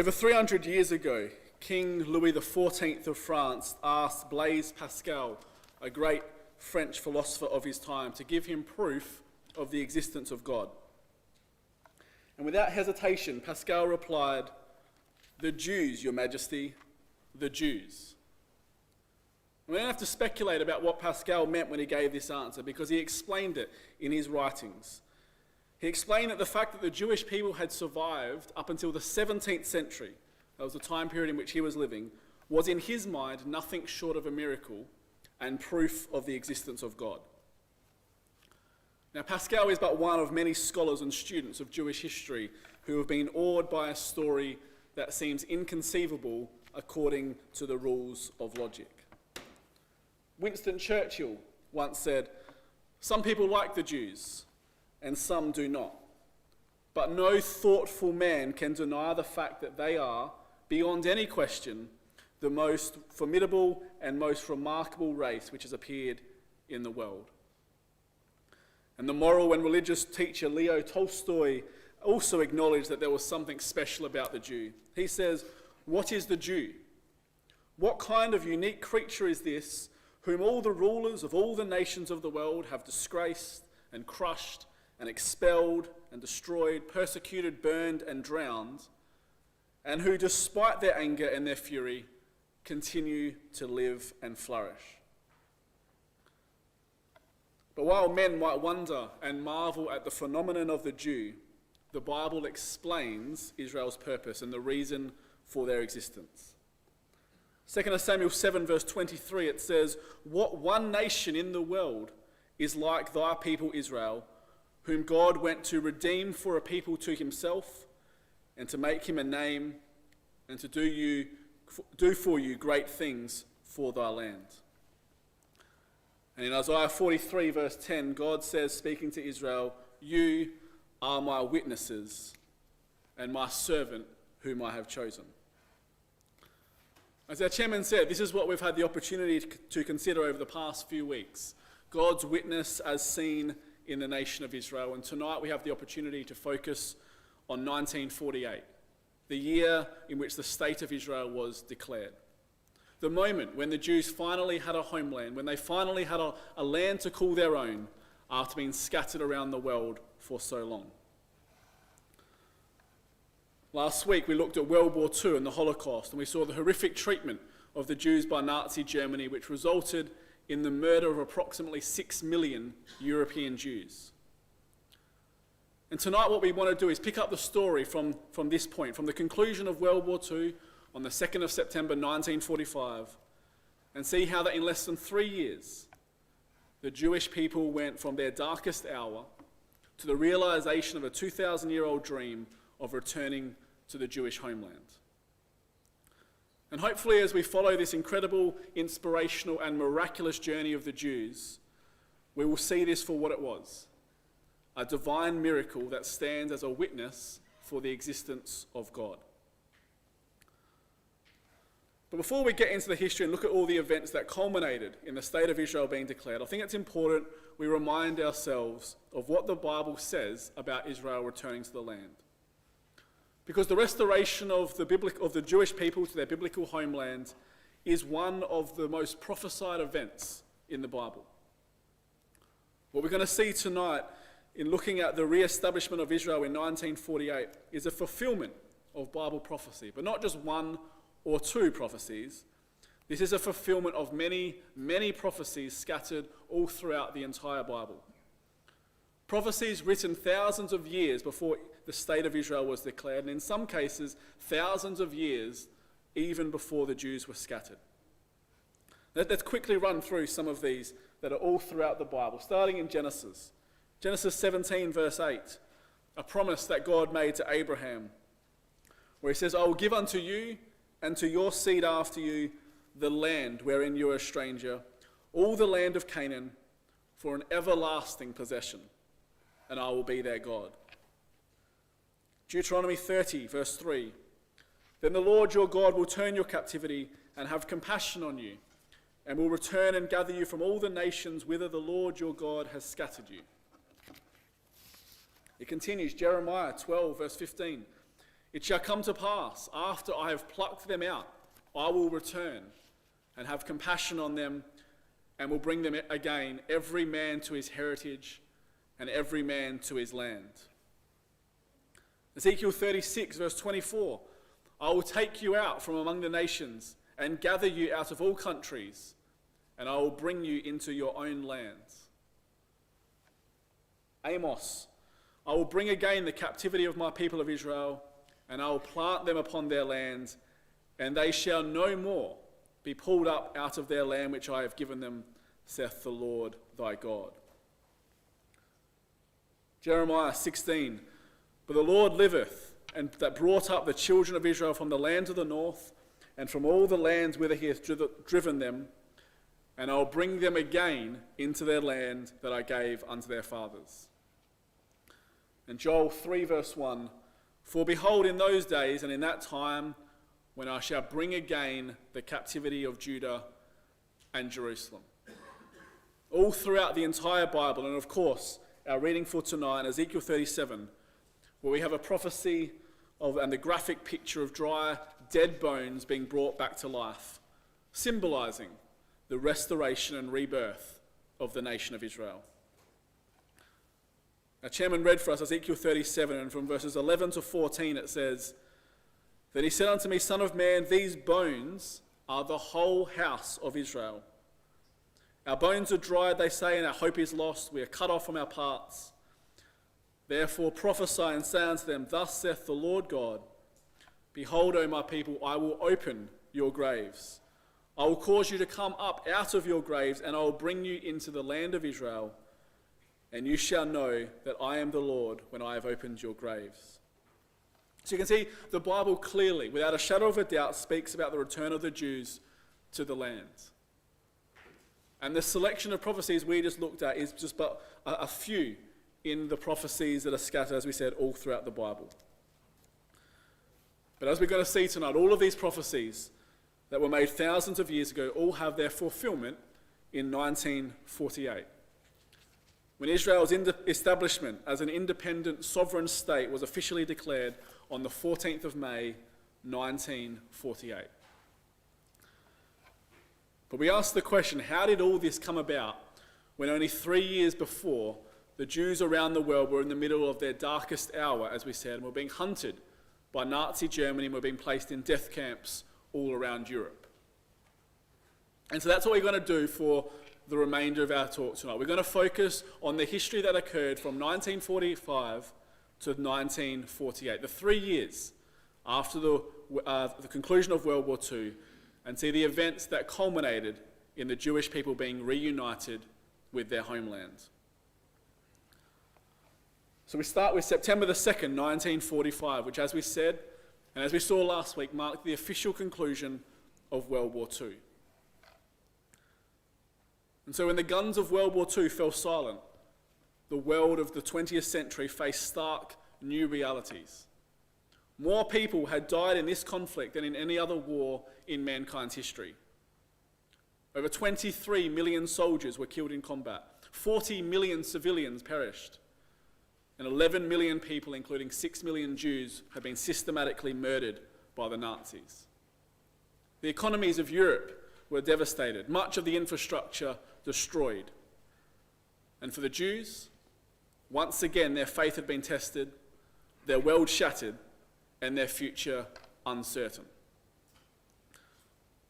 Over 300 years ago, King Louis XIV of France asked Blaise Pascal, a great French philosopher of his time, to give him proof of the existence of God. And without hesitation, Pascal replied, "The Jews, Your Majesty, the Jews." We don't have to speculate about what Pascal meant when he gave this answer, because he explained it in his writings. He explained that the fact that the Jewish people had survived up until the 17th century, that was the time period in which he was living, was in his mind nothing short of a miracle and proof of the existence of God. Now, Pascal is but one of many scholars and students of Jewish history who have been awed by a story that seems inconceivable according to the rules of logic. Winston Churchill once said, "Some people like the Jews, and some do not. But no thoughtful man can deny the fact that they are, beyond any question, the most formidable and most remarkable race which has appeared in the world." And the moral and religious teacher Leo Tolstoy also acknowledged that there was something special about the Jew. He says, "What is the Jew? What kind of unique creature is this, whom all the rulers of all the nations of the world have disgraced and crushed and expelled and destroyed, persecuted, burned and drowned, and who, despite their anger and their fury, continue to live and flourish?" But while men might wonder and marvel at the phenomenon of the Jew, the Bible explains Israel's purpose and the reason for their existence. 2 Samuel 7 verse 23, it says, "What one nation in the world is like thy people Israel, whom God went to redeem for a people to himself, and to make him a name, and to do for you great things for thy land." And in Isaiah 43 verse 10, God says, speaking to Israel, "You are my witnesses and my servant whom I have chosen." As our chairman said, this is what we've had the opportunity to consider over the past few weeks. God's witness as seen in the nation of Israel. And tonight we have the opportunity to focus on 1948, the year in which the state of Israel was declared. The moment when the Jews finally had a homeland, when they finally had a land to call their own after being scattered around the world for so long. Last week we looked at World War II and the Holocaust, and we saw the horrific treatment of the Jews by Nazi Germany, which resulted in the murder of approximately 6 million European Jews. And tonight what we want to do is pick up the story from this point, from the conclusion of World War II on the 2nd of September 1945, and see how that in less than 3 years, the Jewish people went from their darkest hour to the realization of a 2,000-year-old dream of returning to the Jewish homeland. And hopefully, as we follow this incredible, inspirational and miraculous journey of the Jews, we will see this for what it was, a divine miracle that stands as a witness for the existence of God. But before we get into the history and look at all the events that culminated in the state of Israel being declared, I think it's important we remind ourselves of what the Bible says about Israel returning to the land. Because the restoration of the Jewish people to their biblical homeland is one of the most prophesied events in the Bible. What we're going to see tonight in looking at the re-establishment of Israel in 1948 is a fulfillment of Bible prophecy, but not just one or two prophecies. This is a fulfillment of many, many prophecies scattered all throughout the entire Bible. Prophecies written thousands of years before the state of Israel was declared, and in some cases, thousands of years even before the Jews were scattered. Let's quickly run through some of these that are all throughout the Bible, starting in Genesis. Genesis 17 verse 8, a promise that God made to Abraham, where he says, "I will give unto you and to your seed after you the land wherein you are a stranger, all the land of Canaan, for an everlasting possession, and I will be their God." Deuteronomy 30 verse 3, "Then the Lord your God will turn your captivity and have compassion on you, and will return and gather you from all the nations whither the Lord your God has scattered you." It continues, Jeremiah 12 verse 15, It shall come to pass, after I have plucked them out, I will return and have compassion on them, and will bring them again, every man to his heritage and every man to his land. Ezekiel 36, verse 24, I will take you out from among the nations and gather you out of all countries, and I will bring you into your own lands. Amos, I will bring again the captivity of my people of Israel, and I will plant them upon their lands, and they shall no more be pulled up out of their land which I have given them, saith the Lord thy God. Jeremiah 16, but the Lord liveth, and that brought up the children of Israel from the lands of the north, and from all the lands whither he hath driven them, and I will bring them again into their land that I gave unto their fathers. And Joel 3 verse 1, for behold, in those days and in that time, when I shall bring again the captivity of Judah and Jerusalem. All throughout the entire Bible, and of course, our reading for tonight, Ezekiel 37, where we have a prophecy of and the graphic picture of dry, dead bones being brought back to life, symbolizing the restoration and rebirth of the nation of Israel. Our chairman read for us Ezekiel 37, and from verses 11 to 14 it says, then he said unto me, Son of man, these bones are the whole house of Israel. Our bones are dried, they say, and our hope is lost. We are cut off from our parts. Therefore prophesy and say unto them, Thus saith the Lord God, Behold, O my people, I will open your graves. I will cause you to come up out of your graves, and I will bring you into the land of Israel, and you shall know that I am the Lord when I have opened your graves. So you can see the Bible clearly, without a shadow of a doubt, speaks about the return of the Jews to the land. And the selection of prophecies we just looked at is just but a few in the prophecies that are scattered, as we said, all throughout the Bible. But as we're going to see tonight, all of these prophecies that were made thousands of years ago all have their fulfillment in 1948. When Israel's establishment as an independent sovereign state was officially declared on the 14th of May, 1948. But we ask the question, how did all this come about when only 3 years before the Jews around the world were in the middle of their darkest hour, as we said, and were being hunted by Nazi Germany and were being placed in death camps all around Europe? And so that's what we're going to do for the remainder of our talk tonight. We're going to focus on the history that occurred from 1945 to 1948, the 3 years after the conclusion of World War II, and see the events that culminated in the Jewish people being reunited with their homeland. So we start with September the 2nd, 1945, which, as we said, and as we saw last week, marked the official conclusion of World War II. And so when the guns of World War II fell silent, the world of the 20th century faced stark new realities. More people had died in this conflict than in any other war in mankind's history. Over 23 million soldiers were killed in combat, 40 million civilians perished, and 11 million people, including 6 million Jews, had been systematically murdered by the Nazis. The economies of Europe were devastated, much of the infrastructure destroyed. And for the Jews, once again their faith had been tested, their world shattered, and their future uncertain.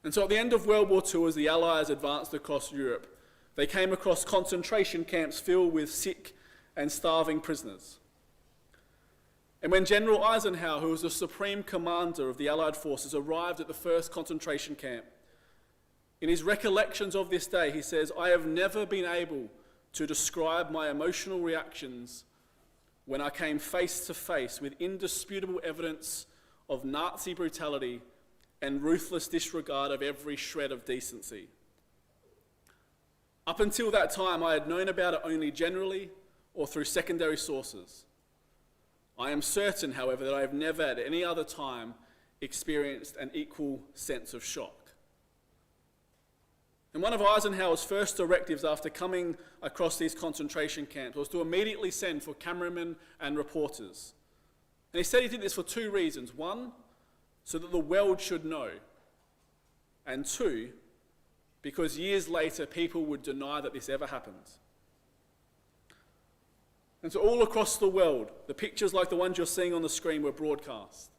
And so at the end of World War II, as the Allies advanced across Europe, they came across concentration camps filled with sick and starving prisoners. And when General Eisenhower, who was the supreme commander of the Allied forces, arrived at the first concentration camp, in his recollections of this day, he says, I have never been able to describe my emotional reactions when I came face to face with indisputable evidence of Nazi brutality and ruthless disregard of every shred of decency. Up until that time, I had known about it only generally or through secondary sources. I am certain, however, that I have never at any other time experienced an equal sense of shock. And one of Eisenhower's first directives after coming across these concentration camps was to immediately send for cameramen and reporters. And he said he did this for two reasons. One, so that the world should know. And two, because years later people would deny that this ever happened. And so all across the world, the pictures like the ones you're seeing on the screen were broadcast.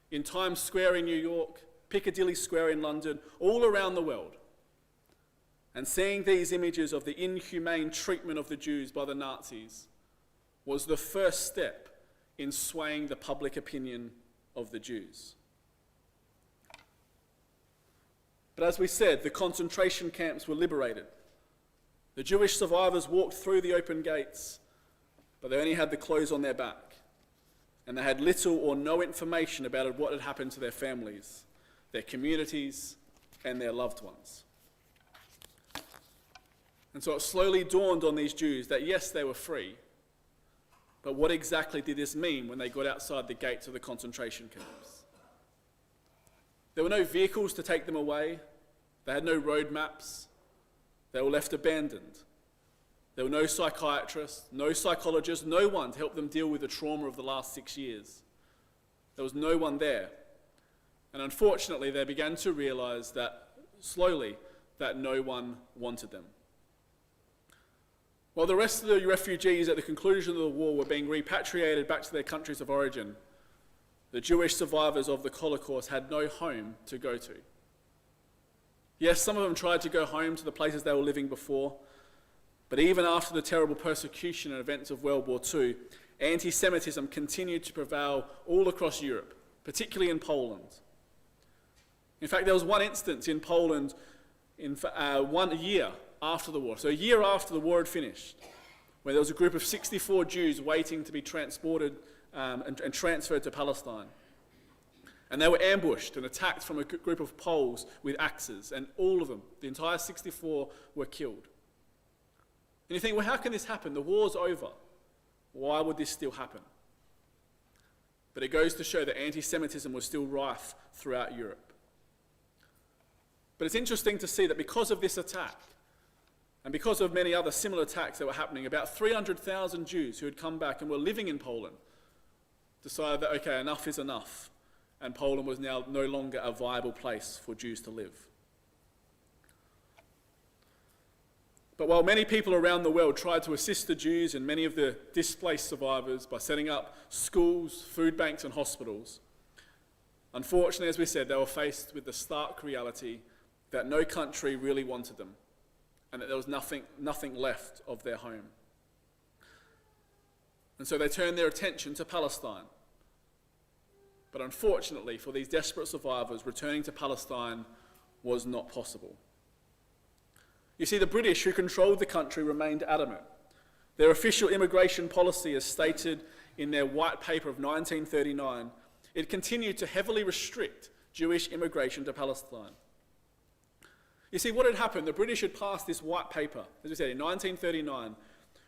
In Times Square in New York, Piccadilly Square in London, all around the world. And seeing these images of the inhumane treatment of the Jews by the Nazis was the first step in swaying the public opinion of the Jews. But as we said, the concentration camps were liberated. The Jewish survivors walked through the open gates, but they only had the clothes on their back, and they had little or no information about what had happened to their families, their communities, and their loved ones. And so it slowly dawned on these Jews that yes, they were free, but what exactly did this mean when they got outside the gates of the concentration camps? There were no vehicles to take them away. They had no road maps. They were left abandoned. There were no psychiatrists, no psychologists, no one to help them deal with the trauma of the last 6 years. There was no one there. And unfortunately, they began to realize that slowly that no one wanted them. While the rest of the refugees at the conclusion of the war were being repatriated back to their countries of origin, the Jewish survivors of the Holocaust had no home to go to. Yes, some of them tried to go home to the places they were living before, but even after the terrible persecution and events of World War II, anti-Semitism continued to prevail all across Europe, particularly in Poland. In fact, there was one instance in Poland in 1 year after the war, so a year after the war had finished, where there was a group of 64 Jews waiting to be transported and transferred to Palestine. And they were ambushed and attacked from a group of Poles with axes, and all of them, the entire 64, were killed. And you think, well, how can this happen? The war's over. Why would this still happen? But it goes to show that anti-Semitism was still rife throughout Europe. But it's interesting to see that because of this attack, and because of many other similar attacks that were happening, about 300,000 Jews who had come back and were living in Poland decided that, okay, enough is enough, and Poland was now no longer a viable place for Jews to live. But while many people around the world tried to assist the Jews and many of the displaced survivors by setting up schools, food banks, and hospitals, unfortunately, as we said, they were faced with the stark reality that no country really wanted them, and that there was nothing left of their home. And so they turned their attention to Palestine. But unfortunately, for these desperate survivors, returning to Palestine was not possible. You see, the British, who controlled the country, remained adamant. Their official immigration policy, as stated in their white paper of 1939, it continued to heavily restrict Jewish immigration to Palestine. You see, what had happened, the British had passed this white paper, as we said, in 1939,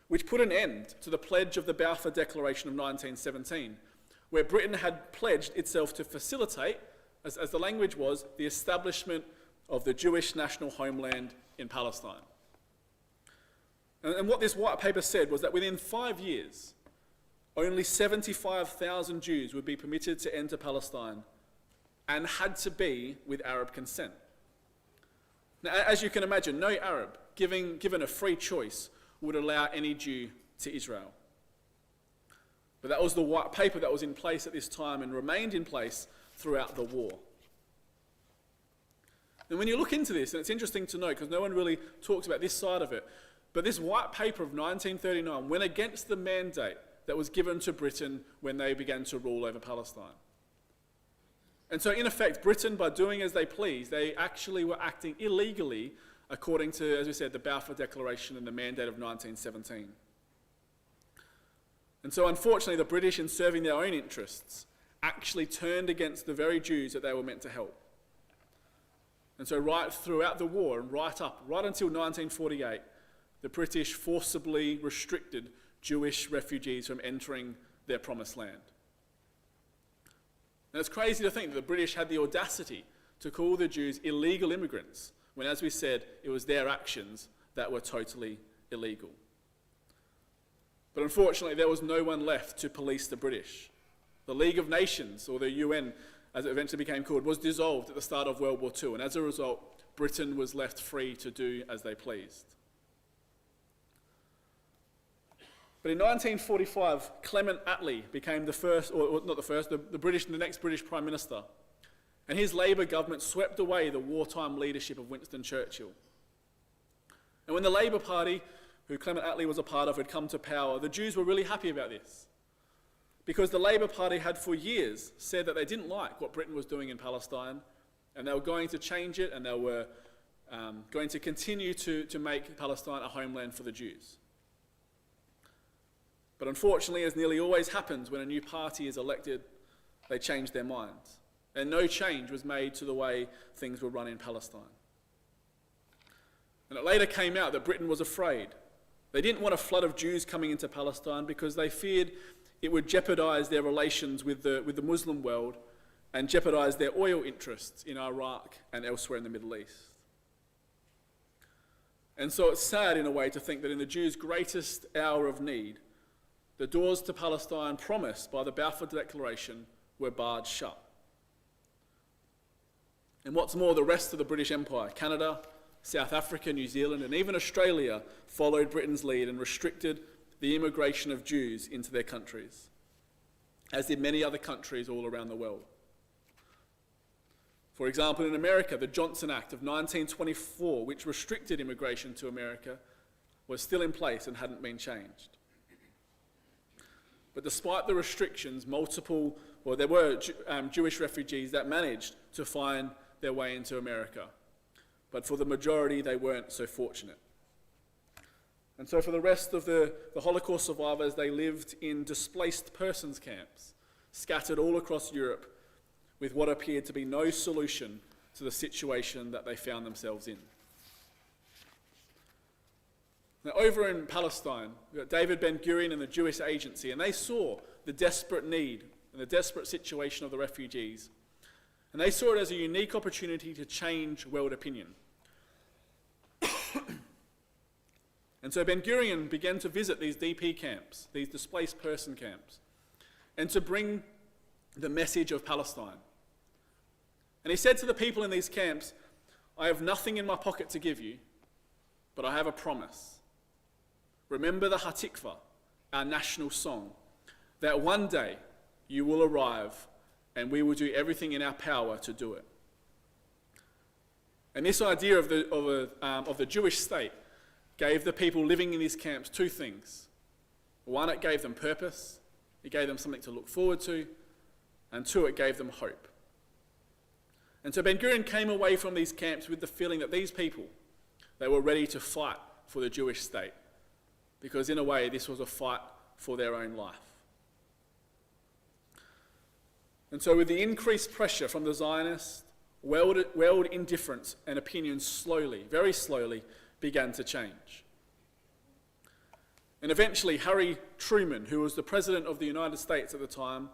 which put an end to the pledge of the Balfour Declaration of 1917, where Britain had pledged itself to facilitate, as the language was, the establishment of the Jewish national homeland in Palestine. And what this white paper said was that within 5 years, only 75,000 Jews would be permitted to enter Palestine, and had to be with Arab consent. Now, as you can imagine, no Arab, given a free choice, would allow any Jew to Israel. But that was the white paper that was in place at this time and remained in place throughout the war. And when you look into this, and it's interesting to note because no one really talks about this side of it, but this white paper of 1939 went against the mandate that was given to Britain when they began to rule over Palestine. And so in effect, Britain, by doing as they pleased, they actually were acting illegally according to, as we said, the Balfour Declaration and the mandate of 1917. And so unfortunately, the British, in serving their own interests, actually turned against the very Jews that they were meant to help. And so right throughout the war and right until 1948, the British forcibly restricted Jewish refugees from entering their promised land. And it's crazy to think that the British had the audacity to call the Jews illegal immigrants, when, as we said, it was their actions that were totally illegal. But unfortunately, there was no one left to police the British. The League of Nations, or the UN, as it eventually became called, was dissolved at the start of World War II, and as a result, Britain was left free to do as they pleased. But in 1945, Clement Attlee became the first, or not the first, the next British Prime Minister. And his Labour government swept away the wartime leadership of Winston Churchill. And when the Labour Party, who Clement Attlee was a part of, had come to power, the Jews were really happy about this. Because the Labour Party had for years said that they didn't like what Britain was doing in Palestine, and they were going to change it, and they were going to continue to make Palestine a homeland for the Jews. But unfortunately, as nearly always happens when a new party is elected, they change their minds. And no change was made to the way things were run in Palestine. And it later came out that Britain was afraid. They didn't want a flood of Jews coming into Palestine because they feared it would jeopardise their relations with the Muslim world and jeopardise their oil interests in Iraq and elsewhere in the Middle East. And so it's sad in a way to think that in the Jews' greatest hour of need, the doors to Palestine promised by the Balfour Declaration were barred shut. And what's more, the rest of the British Empire, Canada, South Africa, New Zealand, and even Australia followed Britain's lead and restricted the immigration of Jews into their countries, as did many other countries all around the world. For example, in America, the Johnson Act of 1924, which restricted immigration to America, was still in place and hadn't been changed. But despite the restrictions, there were Jewish refugees that managed to find their way into America. But for the majority, they weren't so fortunate. And so for the rest of the Holocaust survivors, they lived in displaced persons camps, scattered all across Europe, with what appeared to be no solution to the situation that they found themselves in. Now, over in Palestine, we've got David Ben-Gurion and the Jewish Agency, and they saw the desperate need and the desperate situation of the refugees. And they saw it as a unique opportunity to change world opinion. And so Ben-Gurion began to visit these DP camps, these displaced person camps, and to bring the message of Palestine. And he said to the people in these camps, "I have nothing in my pocket to give you, but I have a promise. Remember the Hatikvah, our national song, that one day you will arrive and we will do everything in our power to do it." And this idea of the Jewish state gave the people living in these camps two things. One, it gave them purpose. It gave them something to look forward to. And two, it gave them hope. And so Ben-Gurion came away from these camps with the feeling that these people, they were ready to fight for the Jewish state. Because in a way, this was a fight for their own life. And so with the increased pressure from the Zionists, world indifference and opinions slowly, very slowly, began to change. And eventually, Harry Truman, who was the President of the United States at the time,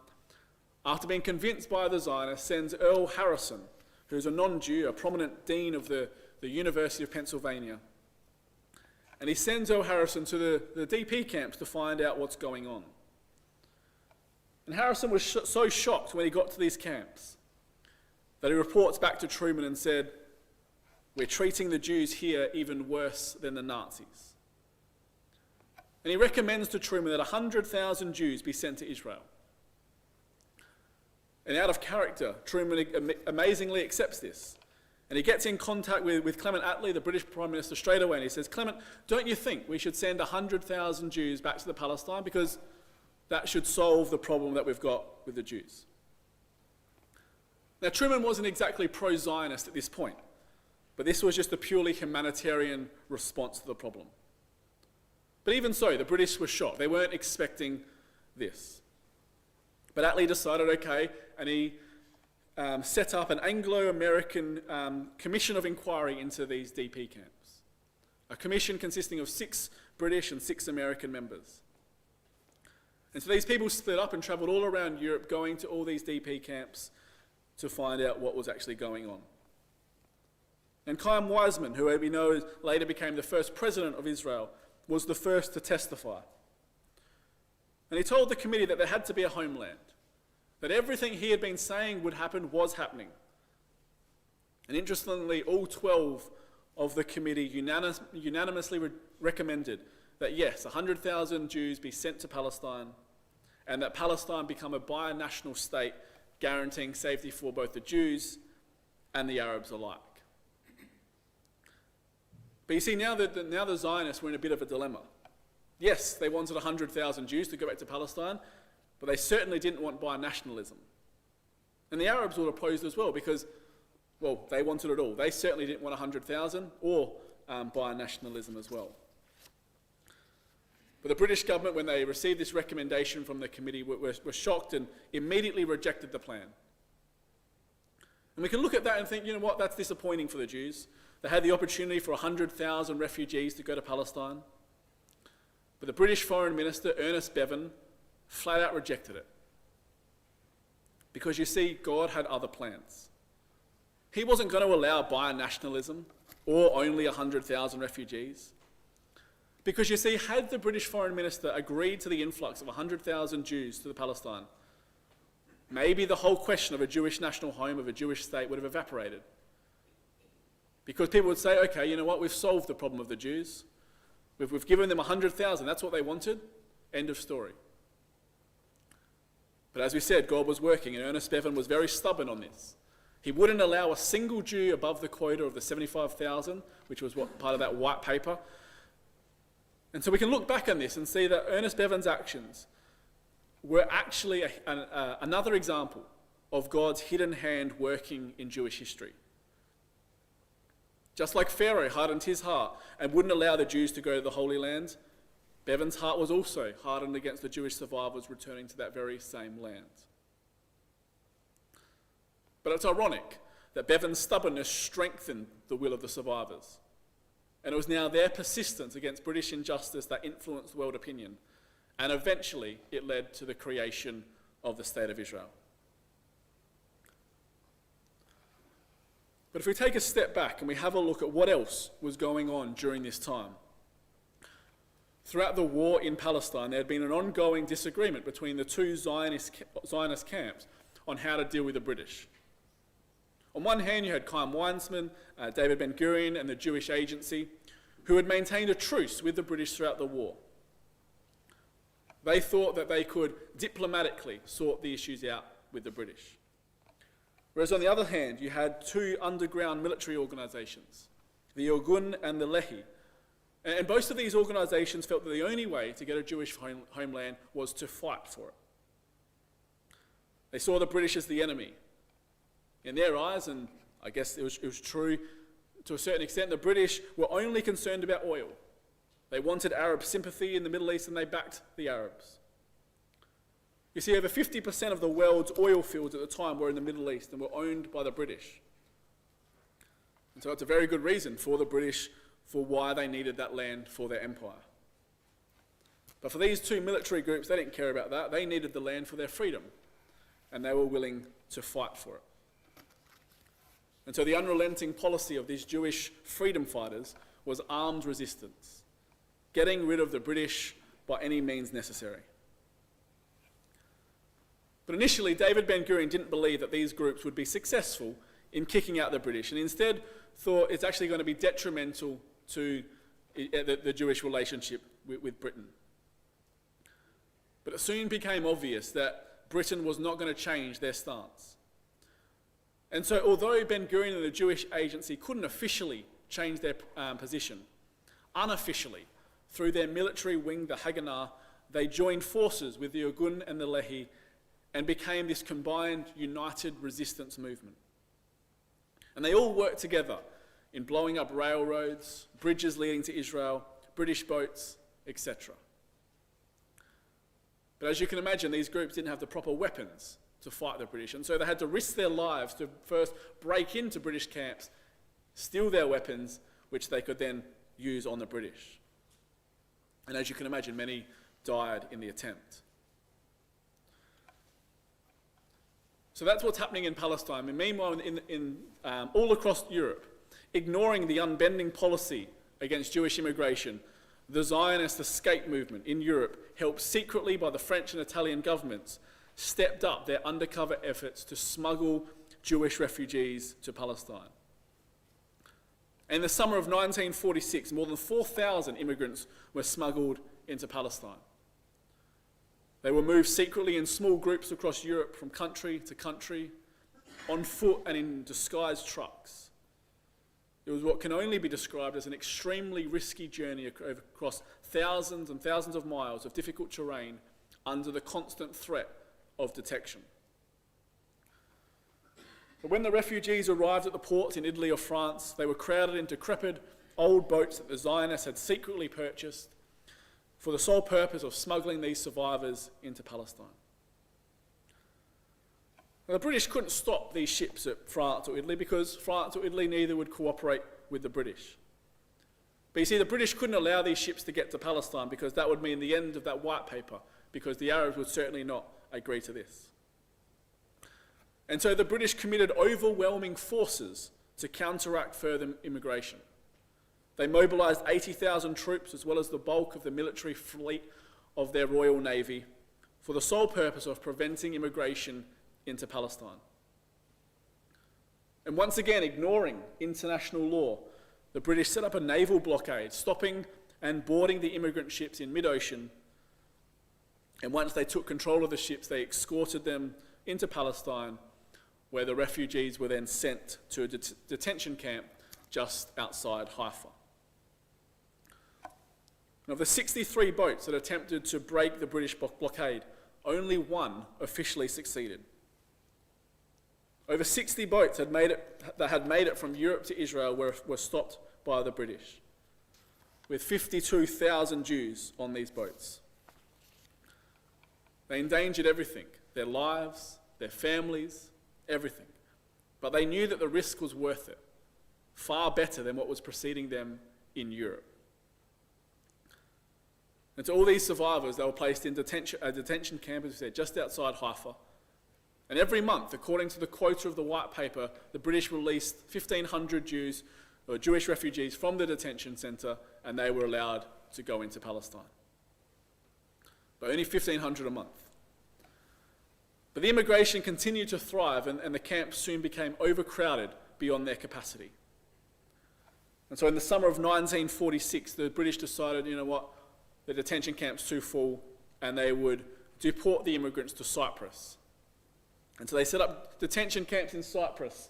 after being convinced by the Zionists, sends Earl Harrison, who's a non-Jew, a prominent dean of the University of Pennsylvania. And he sends Earl Harrison to the DP camps to find out what's going on. And Harrison was so shocked when he got to these camps that he reports back to Truman and said, "We're treating the Jews here even worse than the Nazis." And he recommends to Truman that 100,000 Jews be sent to Israel. And out of character, Truman amazingly accepts this. And he gets in contact with Clement Attlee, the British Prime Minister, straight away. And he says, "Clement, don't you think we should send 100,000 Jews back to the Palestine? Because that should solve the problem that we've got with the Jews." Now, Truman wasn't exactly pro-Zionist at this point. But this was just a purely humanitarian response to the problem. But even so, the British were shocked. They weren't expecting this. But Attlee decided, okay, and he set up an Anglo-American commission of inquiry into these DP camps. A commission consisting of 6 British and 6 American members. And so these people split up and travelled all around Europe, going to all these DP camps to find out what was actually going on. And Chaim Weizmann, who we know later became the first president of Israel, was the first to testify. And he told the committee that there had to be a homeland. that everything he had been saying would happen was happening. And interestingly, all 12 of the committee unanimously recommended that yes, 100,000 Jews be sent to Palestine, and that Palestine become a binational state, guaranteeing safety for both the Jews and the Arabs alike. But you see, now the Zionists were in a bit of a dilemma. Yes, they wanted 100,000 Jews to go back to Palestine, but they certainly didn't want binationalism. And the Arabs were opposed as well because, well, they wanted it all. They certainly didn't want 100,000 or binationalism as well. But the British government, when they received this recommendation from the committee, were shocked and immediately rejected the plan. And we can look at that and think, you know what, that's disappointing for the Jews. They had the opportunity for 100,000 refugees to go to Palestine. But the British Foreign Minister, Ernest Bevin, flat out rejected it. Because you see, God had other plans. He wasn't going to allow binationalism or only 100,000 refugees. Because you see, had the British Foreign Minister agreed to the influx of 100,000 Jews to the Palestine, maybe the whole question of a Jewish national home, of a Jewish state, would have evaporated. Because people would say, okay, you know what, we've solved the problem of the Jews. We've given them 100,000, that's what they wanted, end of story. But as we said, God was working, and Ernest Bevin was very stubborn on this. He wouldn't allow a single Jew above the quota of the 75,000, which was part of that white paper. And so we can look back on this and see that Ernest Bevin's actions were actually another example of God's hidden hand working in Jewish history. Just like Pharaoh hardened his heart and wouldn't allow the Jews to go to the Holy Land, Bevin's heart was also hardened against the Jewish survivors returning to that very same land. But it's ironic that Bevin's stubbornness strengthened the will of the survivors. And it was now their persistence against British injustice that influenced world opinion. And eventually it led to the creation of the State of Israel. But if we take a step back and we have a look at what else was going on during this time, throughout the war in Palestine, there had been an ongoing disagreement between the two Zionist camps on how to deal with the British. On one hand, you had Chaim Weizmann, David Ben-Gurion, and the Jewish Agency, who had maintained a truce with the British throughout the war. They thought that they could diplomatically sort the issues out with the British. Whereas on the other hand, you had two underground military organisations, the Irgun and the Lehi. And both of these organisations felt that the only way to get a Jewish homeland was to fight for it. They saw the British as the enemy. In their eyes, and I guess it was true to a certain extent, the British were only concerned about oil. They wanted Arab sympathy in the Middle East and they backed the Arabs. You see, over 50% of the world's oil fields at the time were in the Middle East and were owned by the British. And so it's a very good reason for the British for why they needed that land for their empire. But for these two military groups, they didn't care about that. They needed the land for their freedom, and they were willing to fight for it. And so the unrelenting policy of these Jewish freedom fighters was armed resistance, getting rid of the British by any means necessary. But initially, David Ben-Gurion didn't believe that these groups would be successful in kicking out the British, and instead thought it's actually going to be detrimental to the Jewish relationship with Britain. But it soon became obvious that Britain was not going to change their stance. And so although Ben-Gurion and the Jewish Agency couldn't officially change their position, unofficially, through their military wing, the Haganah, they joined forces with the Irgun and the Lehi and became this combined, united resistance movement. And they all worked together in blowing up railroads, bridges leading to Israel, British boats, etc. But as you can imagine, these groups didn't have the proper weapons to fight the British, and so they had to risk their lives to first break into British camps, steal their weapons, which they could then use on the British. And as you can imagine, many died in the attempt. So that's what's happening in Palestine. And meanwhile, in all across Europe, ignoring the unbending policy against Jewish immigration, the Zionist escape movement in Europe, helped secretly by the French and Italian governments, stepped up their undercover efforts to smuggle Jewish refugees to Palestine. In the summer of 1946, more than 4,000 immigrants were smuggled into Palestine. They were moved secretly in small groups across Europe from country to country, on foot and in disguised trucks. It was what can only be described as an extremely risky journey across thousands and thousands of miles of difficult terrain under the constant threat of detection. But when the refugees arrived at the ports in Italy or France, they were crowded into decrepit old boats that the Zionists had secretly purchased for the sole purpose of smuggling these survivors into Palestine. Now, the British couldn't stop these ships at France or Italy because France or Italy neither would cooperate with the British. But you see, the British couldn't allow these ships to get to Palestine because that would mean the end of that white paper, because the Arabs would certainly not agree to this. And so the British committed overwhelming forces to counteract further immigration. They mobilised 80,000 troops as well as the bulk of the military fleet of their Royal Navy for the sole purpose of preventing immigration into Palestine. And once again, ignoring international law, the British set up a naval blockade, stopping and boarding the immigrant ships in mid-ocean. And once they took control of the ships, they escorted them into Palestine, where the refugees were then sent to a detention camp just outside Haifa. And of the 63 boats that attempted to break the British blockade, only one officially succeeded. Over 60 boats that had made it from Europe to Israel were stopped by the British, with 52,000 Jews on these boats. They endangered everything, their lives, their families, everything. But they knew that the risk was worth it, far better than what was preceding them in Europe. And to all these survivors, they were placed in a detention camp, as we said, just outside Haifa. And every month, according to the quota of the white paper, the British released 1,500 Jews, or Jewish refugees, from the detention centre, and they were allowed to go into Palestine. But only 1,500 a month. But the immigration continued to thrive, and the camps soon became overcrowded beyond their capacity. And so in the summer of 1946, the British decided, you know what, the detention camp's too full, and they would deport the immigrants to Cyprus. And so they set up detention camps in Cyprus,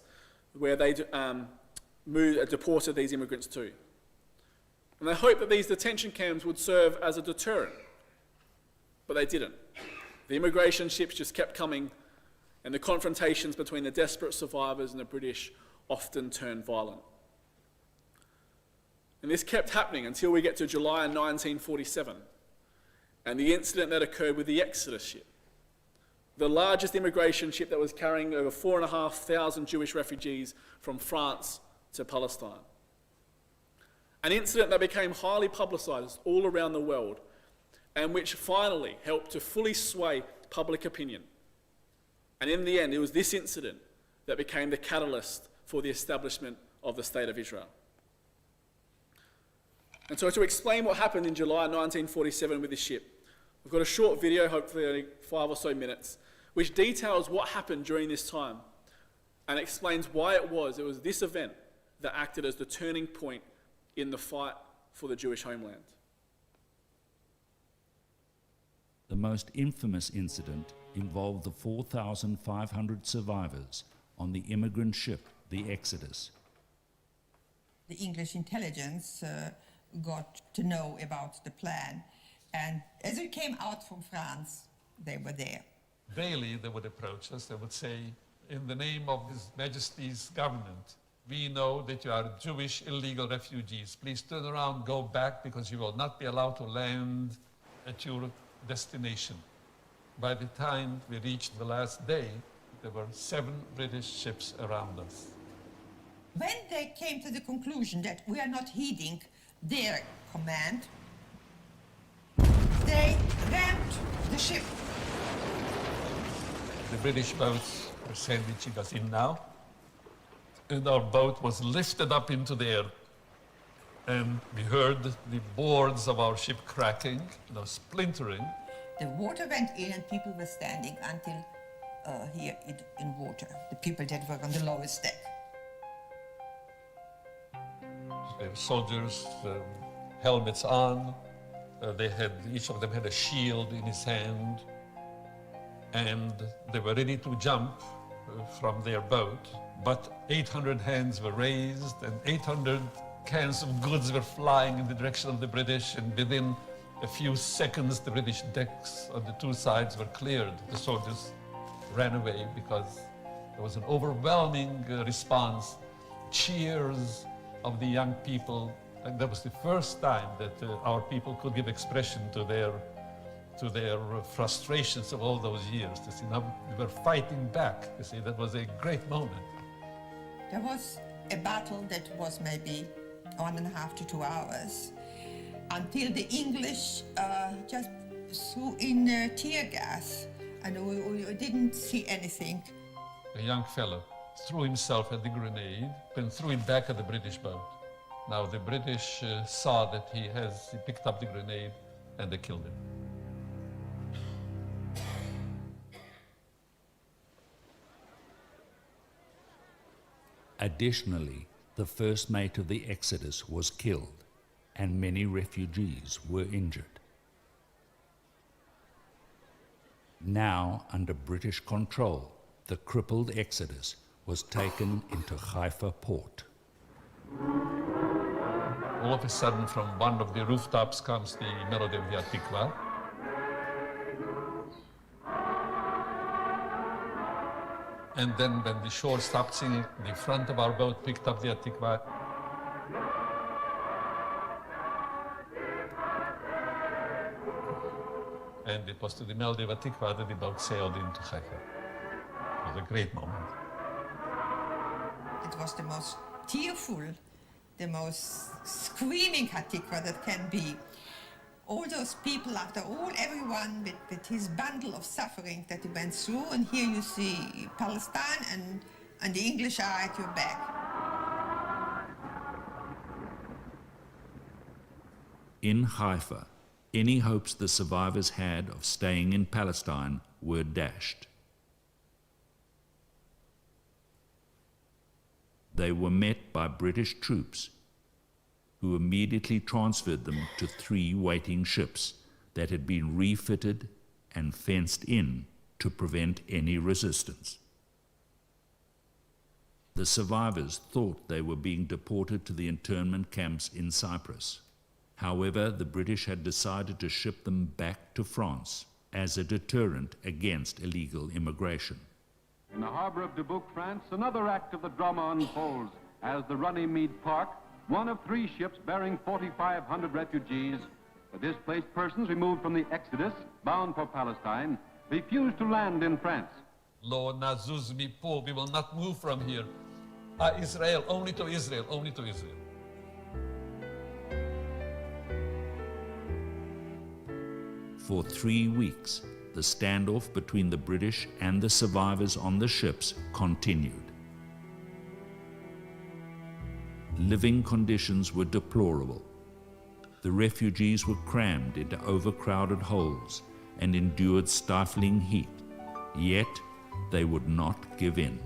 where they deported these immigrants to. And they hoped that these detention camps would serve as a deterrent, but they didn't. The immigration ships just kept coming, and the confrontations between the desperate survivors and the British often turned violent. And this kept happening until we get to July 1947, and the incident that occurred with the Exodus ship, the largest immigration ship that was carrying over 4,500 Jewish refugees from France to Palestine. An incident that became highly publicised all around the world, and which finally helped to fully sway public opinion. And in the end, it was this incident that became the catalyst for the establishment of the State of Israel. And so to explain what happened in July 1947 with this ship, we've got a short video, hopefully only 5 or so minutes, which details what happened during this time and explains why it was this event that acted as the turning point in the fight for the Jewish homeland. The most infamous incident involved the 4,500 survivors on the immigrant ship, the Exodus. The English intelligence got to know about the plan, and as we came out from France, they were there. Daily they would approach us, they would say, in the name of His Majesty's government, we know that you are Jewish illegal refugees. Please turn around, go back, because you will not be allowed to land at your destination. By the time we reached the last day, there were 7 British ships around us. When they came to the conclusion that we are not heeding their command, they rammed the ship. The British boats were sandwiching us in now, and our boat was lifted up into the air. And we heard the boards of our ship cracking, splintering. The water went in and people were standing until here in water, the people that were on the lowest deck. The soldiers, helmets on, each of them had a shield in his hand, and they were ready to jump from their boat, but 800 hands were raised and 800 cans of goods were flying in the direction of the British, and within a few seconds the British decks on the two sides were cleared. The soldiers ran away because there was an overwhelming response, cheers of the young people, and that was the first time that our people could give expression to their frustrations of all those years. You see, now we were fighting back. You see, that was a great moment. There was a battle that was maybe 1.5 to 2 hours until the English just threw in tear gas, and we didn't see anything. A young fellow threw himself at the grenade and threw it back at the British boat. Now the British saw that he picked up the grenade and they killed him. Additionally, the first mate of the Exodus was killed, and many refugees were injured. Now, under British control, the crippled Exodus was taken into Haifa port. All of a sudden, from one of the rooftops comes the melody of the Hatikvah. And then when the shore stopped singing, the front of our boat picked up the Hatikvah. And it was to the melody of Hatikvah that the boat sailed into Haifa. It was a great moment. It was the most tearful, the most screaming Hatikvah that can be. All those people, everyone with his bundle of suffering that he went through, and here you see Palestine and the English are at your back. In Haifa, any hopes the survivors had of staying in Palestine were dashed. They were met by British troops, who immediately transferred them to 3 waiting ships that had been refitted and fenced in to prevent any resistance. The survivors thought they were being deported to the internment camps in Cyprus. However, the British had decided to ship them back to France as a deterrent against illegal immigration. In the harbor of Dubuque, France, another act of the drama unfolds as the Runnymede Park, one of 3 ships bearing 4,500 refugees, the displaced persons removed from the Exodus, bound for Palestine, refused to land in France. Lo nazuz mipo, we will not move from here. Israel, only to Israel, only to Israel. For 3 weeks, the standoff between the British and the survivors on the ships continued. Living conditions were deplorable. The refugees were crammed into overcrowded holes and endured stifling heat, yet they would not give in.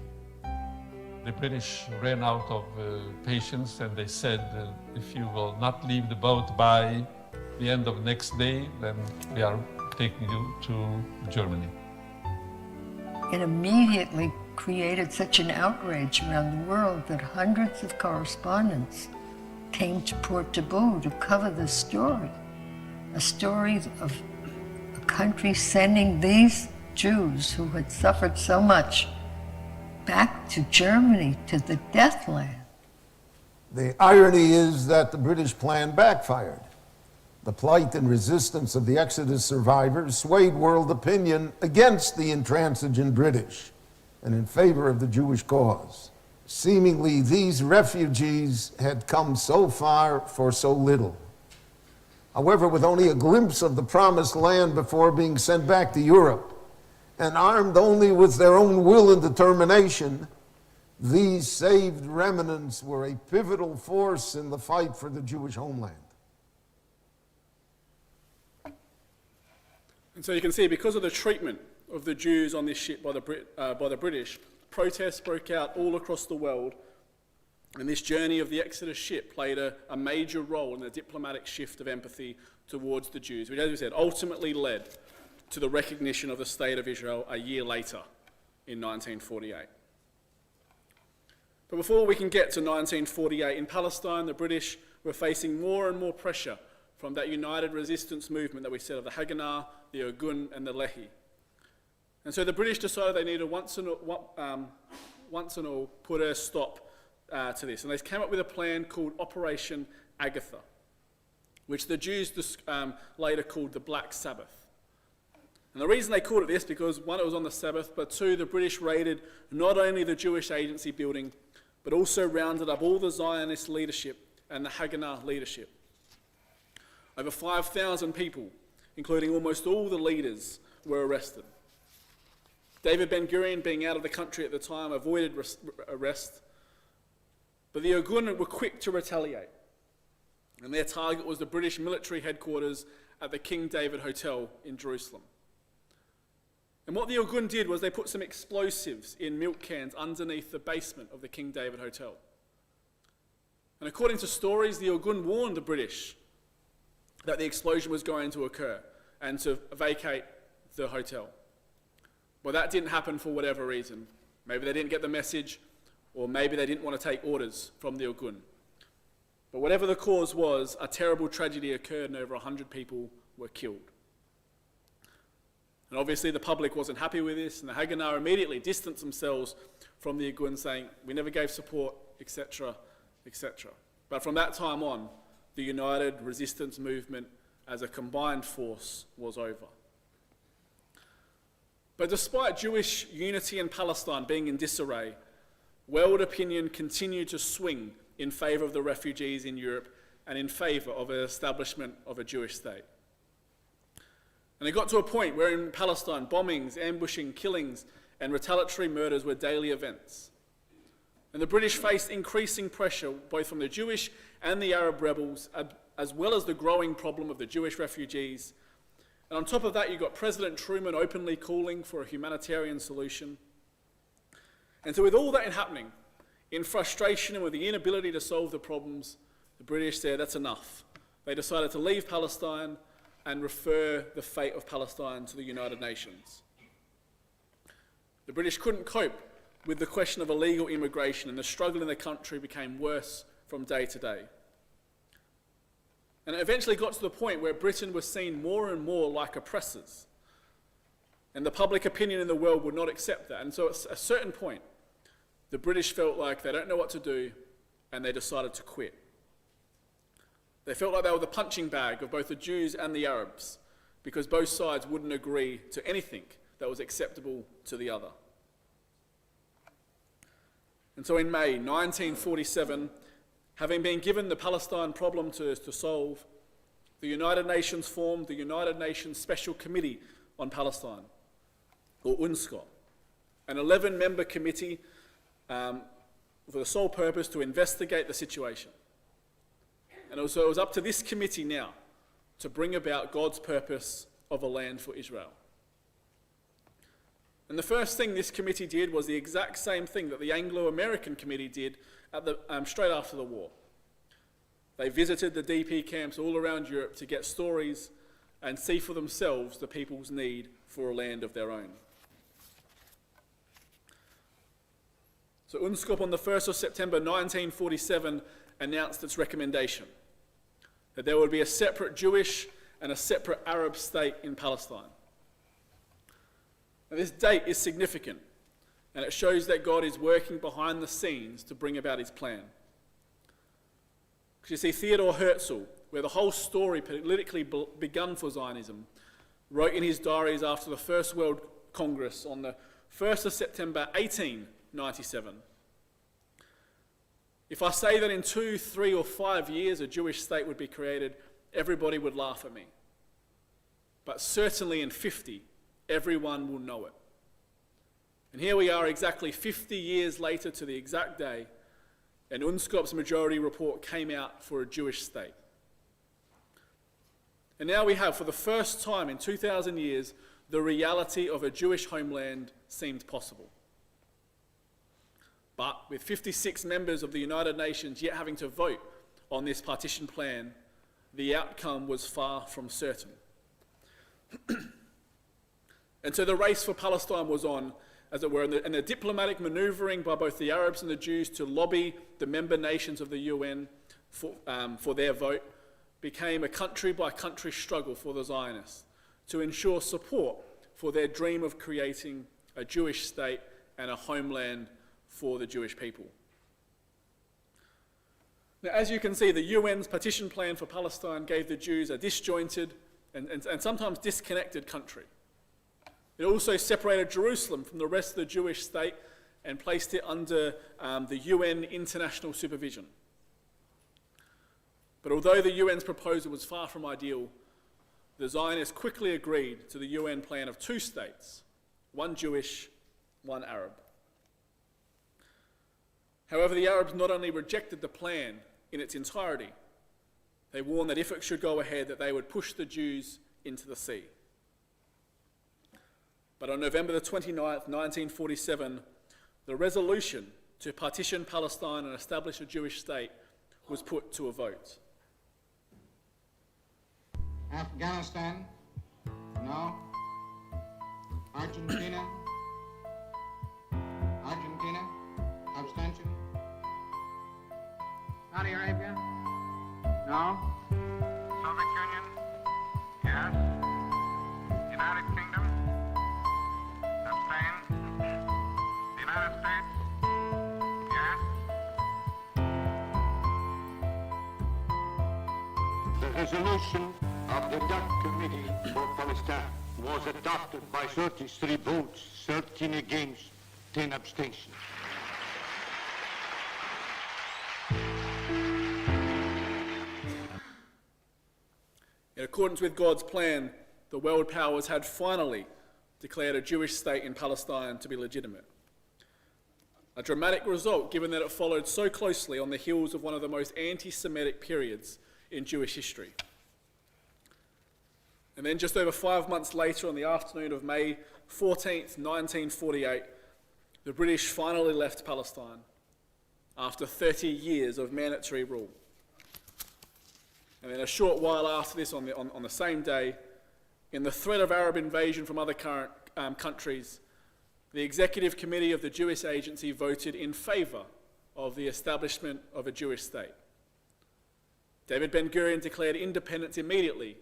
The British ran out of patience, and they said, if you will not leave the boat by the end of next day, then we are taking you to Germany. It immediately created such an outrage around the world that hundreds of correspondents came to Port Taboo to cover this story. A story of a country sending these Jews who had suffered so much back to Germany, to the death land. The irony is that the British plan backfired. The plight and resistance of the Exodus survivors swayed world opinion against the intransigent British and in favor of the Jewish cause. Seemingly, these refugees had come so far for so little. However, with only a glimpse of the promised land before being sent back to Europe, and armed only with their own will and determination, these saved remnants were a pivotal force in the fight for the Jewish homeland. And so you can see, because of the treatment of the Jews on this ship by the British, protests broke out all across the world, and this journey of the Exodus ship played a major role in the diplomatic shift of empathy towards the Jews, which, as we said, ultimately led to the recognition of the State of Israel a year later in 1948. But before we can get to 1948, in Palestine, the British were facing more and more pressure from that united resistance movement that we said of the Haganah, the Irgun, and the Lehi. And so the British decided they needed once and all put a stop to this. And they came up with a plan called Operation Agatha, which the Jews later called the Black Sabbath. And the reason they called it this, because one, it was on the Sabbath, but two, the British raided not only the Jewish agency building, but also rounded up all the Zionist leadership and the Haganah leadership. Over 5,000 people, including almost all the leaders, were arrested. David Ben-Gurion, being out of the country at the time, avoided arrest, but the Irgun were quick to retaliate, and their target was the British military headquarters at the King David Hotel in Jerusalem. And what the Irgun did was they put some explosives in milk cans underneath the basement of the King David Hotel. And according to stories, the Irgun warned the British that the explosion was going to occur and to vacate the hotel. Well, that didn't happen for whatever reason. Maybe they didn't get the message, or maybe they didn't want to take orders from the Irgun. But whatever the cause was, a terrible tragedy occurred and over 100 people were killed. And obviously the public wasn't happy with this, and the Haganah immediately distanced themselves from the Irgun, saying, we never gave support, etc., etc. But from that time on, the united resistance movement as a combined force was over. But despite Jewish unity in Palestine being in disarray, world opinion continued to swing in favour of the refugees in Europe and in favour of an establishment of a Jewish state. And it got to a point where in Palestine, bombings, ambushing, killings, and retaliatory murders were daily events. And the British faced increasing pressure both from the Jewish and the Arab rebels, as well as the growing problem of the Jewish refugees. And on top of that, you got President Truman openly calling for a humanitarian solution. And so with all that happening, in frustration and with the inability to solve the problems, the British said, that's enough. They decided to leave Palestine and refer the fate of Palestine to the United Nations. The British couldn't cope with the question of illegal immigration, and the struggle in the country became worse from day to day. And it eventually got to the point where Britain was seen more and more like oppressors, and the public opinion in the world would not accept that. And so at a certain point, the British felt like they don't know what to do, and they decided to quit. They felt like they were the punching bag of both the Jews and the Arabs, because both sides wouldn't agree to anything that was acceptable to the other. And so in May 1947, having been given the Palestine problem to solve, the United Nations formed the United Nations Special Committee on Palestine, or UNSCOP, an 11-member committee for the sole purpose to investigate the situation. And so it was up to this committee now to bring about God's purpose of a land for Israel. And the first thing this committee did was the exact same thing that the Anglo-American committee did straight after the war. They visited the DP camps all around Europe to get stories and see for themselves the people's need for a land of their own. So UNSCOP on the 1st of September 1947 announced its recommendation that there would be a separate Jewish and a separate Arab state in Palestine. Now, this date is significant, and it shows that God is working behind the scenes to bring about his plan. Because you see, Theodor Herzl, where the whole story politically begun for Zionism, wrote in his diaries after the First World Congress on the 1st of September 1897, if I say that in 2, 3, or 5 years a Jewish state would be created, everybody would laugh at me. But certainly in 50, everyone will know it. And here we are exactly 50 years later to the exact day, and UNSCOP's majority report came out for a Jewish state. And now we have, for the first time in 2,000 years, the reality of a Jewish homeland seemed possible. But with 56 members of the United Nations yet having to vote on this partition plan, the outcome was far from certain. And so the race for Palestine was on, as it were, and the diplomatic manoeuvring by both the Arabs and the Jews to lobby the member nations of the UN for their vote became a country-by-country struggle for the Zionists to ensure support for their dream of creating a Jewish state and a homeland for the Jewish people. Now, as you can see, the UN's partition plan for Palestine gave the Jews a disjointed and sometimes disconnected country. It also separated Jerusalem from the rest of the Jewish state and placed it under the UN international supervision. But although the UN's proposal was far from ideal, the Zionists quickly agreed to the UN plan of two states, one Jewish, one Arab. However, the Arabs not only rejected the plan in its entirety, they warned that if it should go ahead, that they would push the Jews into the sea. But on November the 29th, 1947, the resolution to partition Palestine and establish a Jewish state was put to a vote. Afghanistan, no. Argentina, abstention. Saudi Arabia, no. Soviet Union, yes. United Kingdom, abstain. The United States, yes. The resolution of the DUC Committee for Palestine was adopted by 33 votes, 13 against, 10 abstentions. In accordance with God's plan, the world powers had finally declared a Jewish state in Palestine to be legitimate. A dramatic result, given that it followed so closely on the heels of one of the most anti-Semitic periods in Jewish history. And then just over 5 months later, on the afternoon of May 14th, 1948, the British finally left Palestine after 30 years of mandatory rule. And then a short while after this, on the same day, in the threat of Arab invasion from other current countries, the Executive Committee of the Jewish Agency voted in favour of the establishment of a Jewish state. David Ben-Gurion declared independence immediately,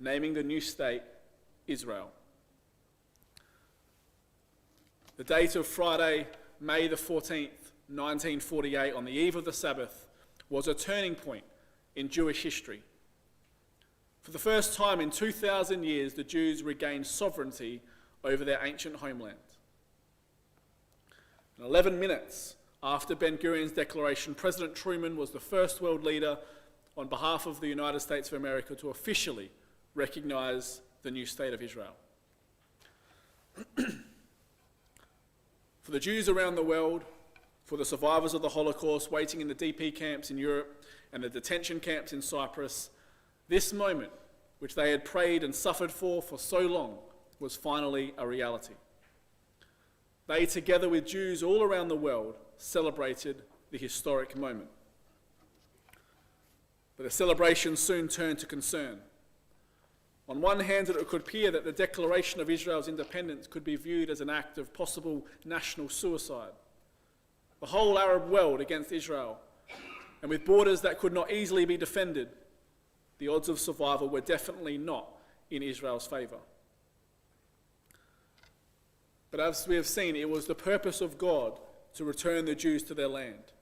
naming the new state Israel. The date of Friday, May the 14th, 1948, on the eve of the Sabbath, was a turning point in Jewish history. For the first time in 2,000 years, the Jews regained sovereignty over their ancient homeland. And 11 minutes after Ben-Gurion's declaration, President Truman was the first world leader on behalf of the United States of America to officially recognize the new state of Israel. For the Jews around the world, for the survivors of the Holocaust waiting in the DP camps in Europe and the detention camps in Cyprus, this moment, which they had prayed and suffered for so long, was finally a reality. They, together with Jews all around the world, celebrated the historic moment. But the celebration soon turned to concern. On one hand, it could appear that the declaration of Israel's independence could be viewed as an act of possible national suicide. The whole Arab world against Israel, and with borders that could not easily be defended, the odds of survival were definitely not in Israel's favour. But as we have seen, it was the purpose of God to return the Jews to their land.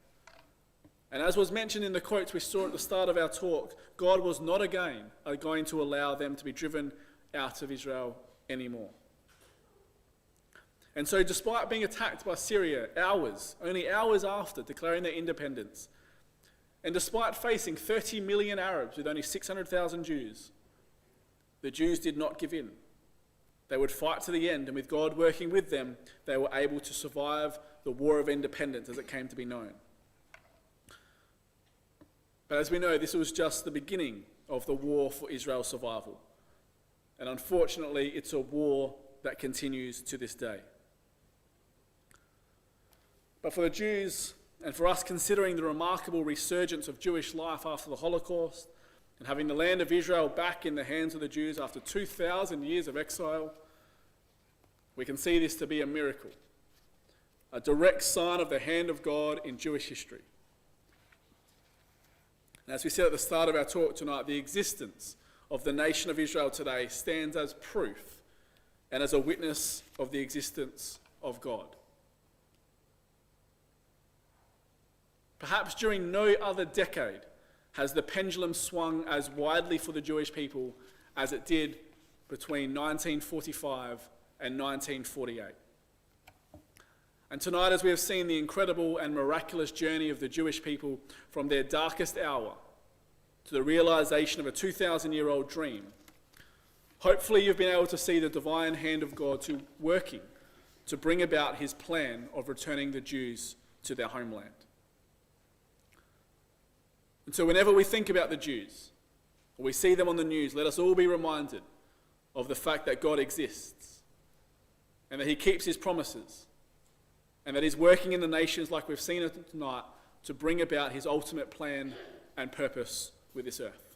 And as was mentioned in the quotes we saw at the start of our talk, God was not again going to allow them to be driven out of Israel anymore. And so despite being attacked by Syria only hours after declaring their independence, and despite facing 30 million Arabs with only 600,000 Jews, the Jews did not give in. They would fight to the end, and with God working with them, they were able to survive the War of Independence as it came to be known. But as we know, this was just the beginning of the war for Israel's survival. And unfortunately, it's a war that continues to this day. But for the Jews, and for us considering the remarkable resurgence of Jewish life after the Holocaust, and having the land of Israel back in the hands of the Jews after 2,000 years of exile, we can see this to be a miracle, a direct sign of the hand of God in Jewish history. And as we said at the start of our talk tonight, the existence of the nation of Israel today stands as proof and as a witness of the existence of God. Perhaps during no other decade has the pendulum swung as widely for the Jewish people as it did between 1945 and 1948. And tonight, as we have seen the incredible and miraculous journey of the Jewish people from their darkest hour to the realization of a 2,000-year-old dream, hopefully you've been able to see the divine hand of God working to bring about his plan of returning the Jews to their homeland. And so whenever we think about the Jews, or we see them on the news, let us all be reminded of the fact that God exists, and that he keeps his promises, and that he's working in the nations like we've seen tonight to bring about his ultimate plan and purpose with this earth.